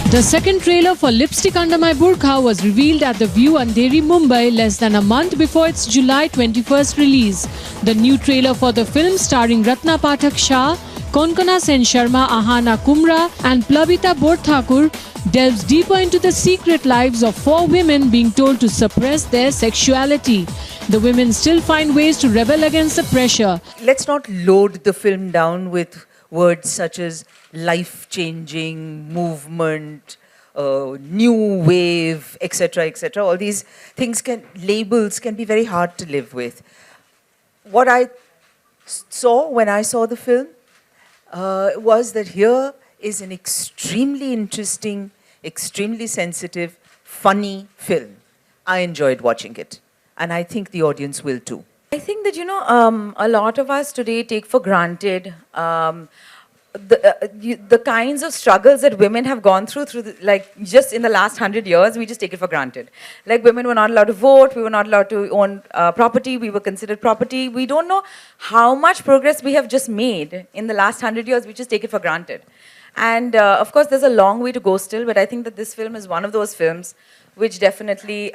The second trailer for Lipstick Under My Burkha was revealed at The View, Andheri, Mumbai less than a month before its July 21st release. The new trailer for the film, starring Ratna Pathak Shah, Konkana Sen Sharma, Ahana Kumra and Plavita Borthakur, delves deeper into the secret lives of four women being told to suppress their sexuality. The women still find ways to rebel against the pressure. Let's not load the film down with words such as life-changing, movement, new wave, etc., etc. All these things labels can be very hard to live with. What I saw when I saw the film was that here is an extremely interesting, extremely sensitive, funny film. I enjoyed watching it, and I think the audience will too. I think that, a lot of us today take for granted the kinds of struggles that women have gone through just in the last 100 years. We just take it for granted. Like, women were not allowed to vote, we were not allowed to own property, we were considered property. We don't know how much progress we have just made in the last 100 years. We just take it for granted. And of course, there's a long way to go still, but I think that this film is one of those films which definitely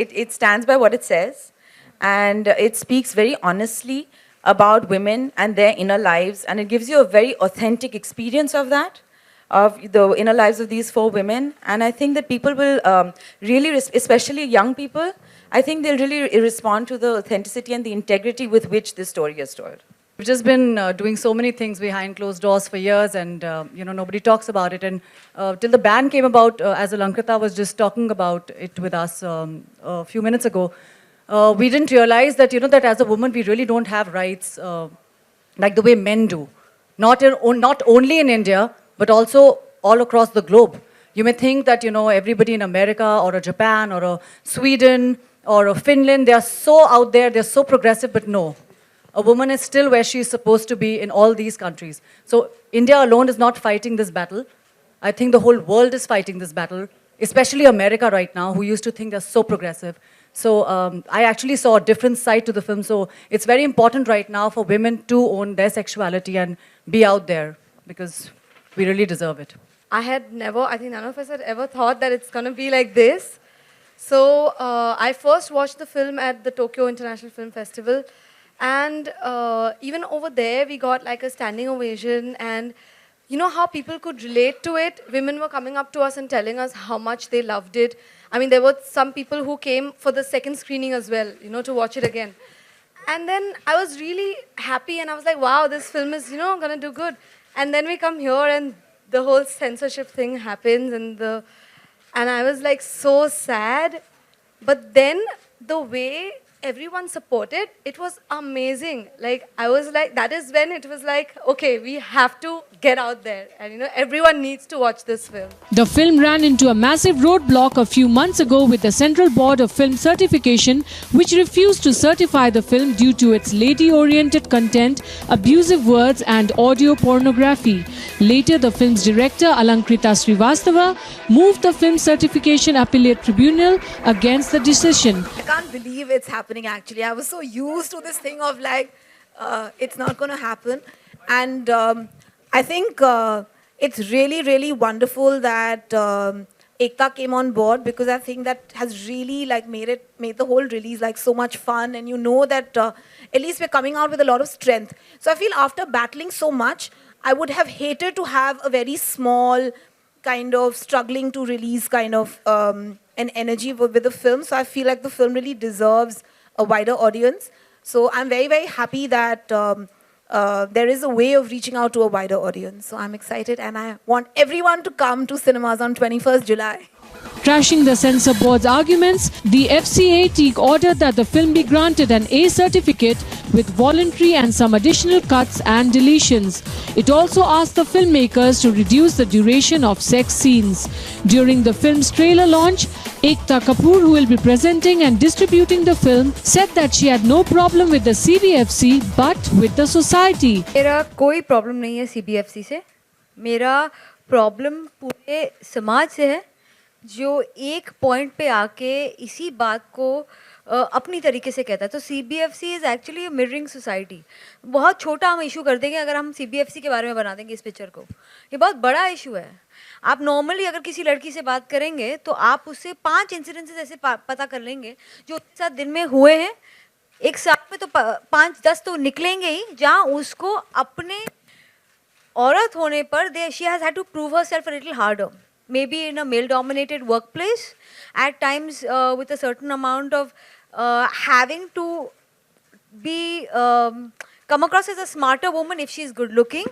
it stands by what it says, and it speaks very honestly about women and their inner lives, and it gives you a very authentic experience of that, of the inner lives of these four women. And I think that people will really, especially young people, I think they'll really respond to the authenticity and the integrity with which this story is told. We've just been doing so many things behind closed doors for years, and nobody talks about it. And till the ban came about, as Alankrita was just talking about it with us a few minutes ago, we didn't realize that that as a woman we really don't have rights like the way men do. Not only in India, but also all across the globe. You may think that everybody in America or a Japan or a Sweden or a Finland, they are so out there, they're so progressive, but no. A woman is still where she is supposed to be in all these countries. So India alone is not fighting this battle. I think the whole world is fighting this battle, especially America right now, who used to think they're so progressive. So I actually saw a different side to the film. So it's very important right now for women to own their sexuality and be out there, because we really deserve it. I think none of us had ever thought that it's going to be like this. So I first watched the film at the Tokyo International Film Festival. And even over there, we got like a standing ovation. And you know how people could relate to it? Women were coming up to us and telling us how much they loved it. I mean, there were some people who came for the second screening as well, to watch it again. And then I was really happy, and I was like, wow, this film is, going to do good. And then we come here and the whole censorship thing happens, and I was like so sad. But then the way everyone supported, it was amazing. Like, I was like, that is when it was like, okay, we have to get out there. And everyone needs to watch this film. The film ran into a massive roadblock a few months ago with the Central Board of Film Certification, which refused to certify the film due to its lady-oriented content, abusive words and audio pornography. Later, the film's director, Alankrita Srivastava, moved the film certification appellate tribunal against the decision. I can't believe it's happening, actually. I was so used to this thing of like, it's not going to happen. And I think it's really, really wonderful that Ekta came on board, because I think that has really like made the whole release like so much fun. And that at least we're coming out with a lot of strength. So I feel after battling so much, I would have hated to have a very small kind of struggling to release kind of an energy with the film. So I feel like the film really deserves a wider audience. So I'm very, very happy that there is a way of reaching out to a wider audience. So I'm excited, and I want everyone to come to cinemas on 21st July. Trashing the censor board's arguments, the FCAT ordered that the film be granted an A certificate with voluntary and some additional cuts and deletions. It also asked the filmmakers to reduce the duration of sex scenes. During the film's trailer launch, Ekta Kapoor, who will be presenting and distributing the film, said that she had no problem with the CBFC but with the society. मेरा कोई problem नहीं है CBFC से. मेरा problem पूरे समाज से है, जो एक पॉइंट पे आके इसी बात को अपनी तरीके से कहता है. तो CBFC is actually mirroring society. बहुत छोटा हम इशू कर देंगे अगर हम CBFC के बारे में बना देंगे इस पिक्चर को. ये बहुत बड़ा इशू है. आप नॉर्मली अगर किसी लड़की से बात करेंगे तो आप उससे 5 इंसिडेंसेस ऐसे पता कर लेंगे जो उसके साथ दिन में हुए हैं. एक साल में तो 5-10 तो निकलेंगे ही जहाँ उसको अपने औरत होने पर she has had to prove herself a little harder. Maybe in a male-dominated workplace, at times with a certain amount of having to be come across as a smarter woman if she is good-looking.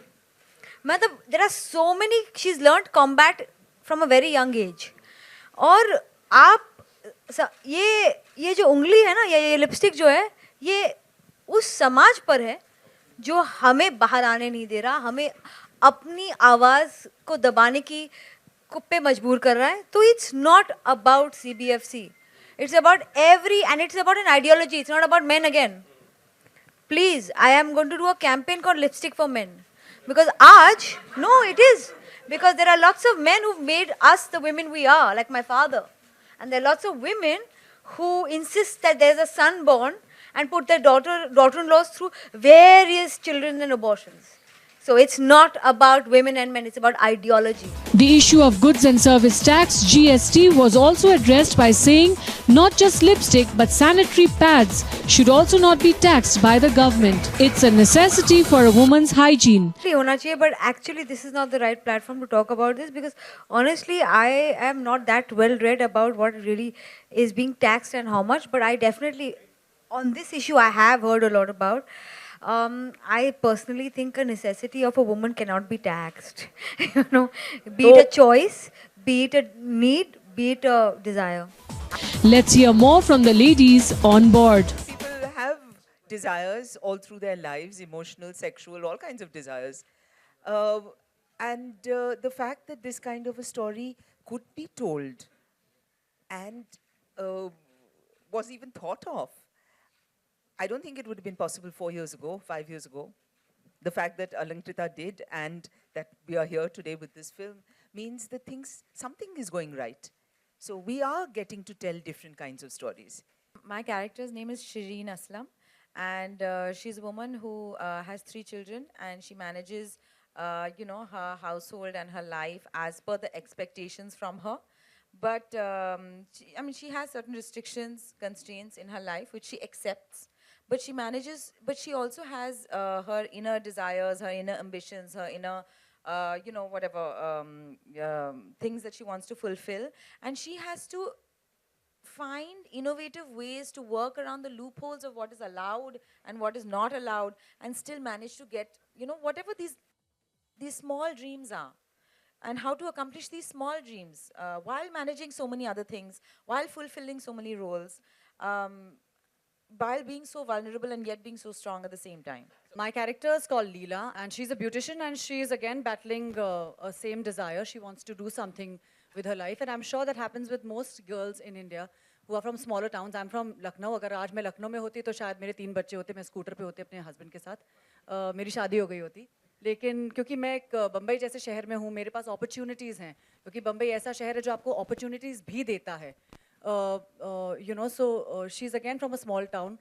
मतलब there are so many. She's learned combat from a very young age. और आप ये जो उंगली है ना, ये lipstick जो है, ये उस समाज पर है जो हमें बाहर आने नहीं दे रहा, हमें अपनी आवाज़ को दबाने की पे मजबूर कर रहा है. तो it's not about CBFC, it's about every, and it's about an ideology. It's not about men again. Please, I am going to do a campaign called Lipstick for Men. Because no, it is. Because there are lots of men who've made us the women we are, like my father. And there are lots of women who insist that there's a son born and put their daughter-in-laws through various children and abortions. So it's not about women and men, it's about ideology. The issue of goods and service tax (GST) was also addressed by saying not just lipstick but sanitary pads should also not be taxed by the government. It's a necessity for a woman's hygiene. But actually this is not the right platform to talk about this, because honestly I am not that well read about what really is being taxed and how much, but I definitely, on this issue I have heard a lot about. I personally think a necessity of a woman cannot be taxed. You know, be it a choice, be it a need, be it a desire. Let's hear more from the ladies on board. People have desires all through their lives, emotional, sexual, all kinds of desires. And the fact that this kind of a story could be told and was even thought of, I don't think it would have been possible 4 years ago, 5 years ago. The fact that Alankrita did and that we are here today with this film means that something is going right. So we are getting to tell different kinds of stories. My character's name is Shireen Aslam, and she's a woman who has 3 children, and she manages, her household and her life as per the expectations from her. But she has certain restrictions, constraints in her life, which she accepts. But she manages, but she also has her inner desires, her inner ambitions, her inner, things that she wants to fulfill. And she has to find innovative ways to work around the loopholes of what is allowed and what is not allowed, and still manage to get, whatever these small dreams are. And how to accomplish these small dreams while managing so many other things, while fulfilling so many roles. While being so vulnerable and yet being so strong at the same time. My character is called Leela, and she's a beautician, and she is again battling a same desire. She wants to do something with her life, and I'm sure that happens with most girls in India who are from smaller towns. I'm from Lucknow. अगर आज मैं लखनऊ में होती तो शायद मेरे 3 बच्चे होते, मैं स्कूटर पे होती अपने हस्बैंड के साथ, मेरी शादी हो गई होती. लेकिन क्योंकि मैं एक बम्बई जैसे शहर में हूँ, मेरे पास अपॉर्चुनिटीज़ हैं, क्योंकि बम्बई ऐसा शहर है जो आपको अपॉर्चुनिटीज़ भी देता है. So she's again from a small town,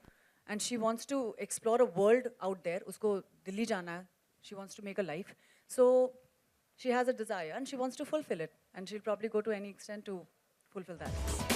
and she wants to explore a world out there. Usko Delhi jana hai. She wants to make a life. So she has a desire and she wants to fulfill it, and she'll probably go to any extent to fulfill that.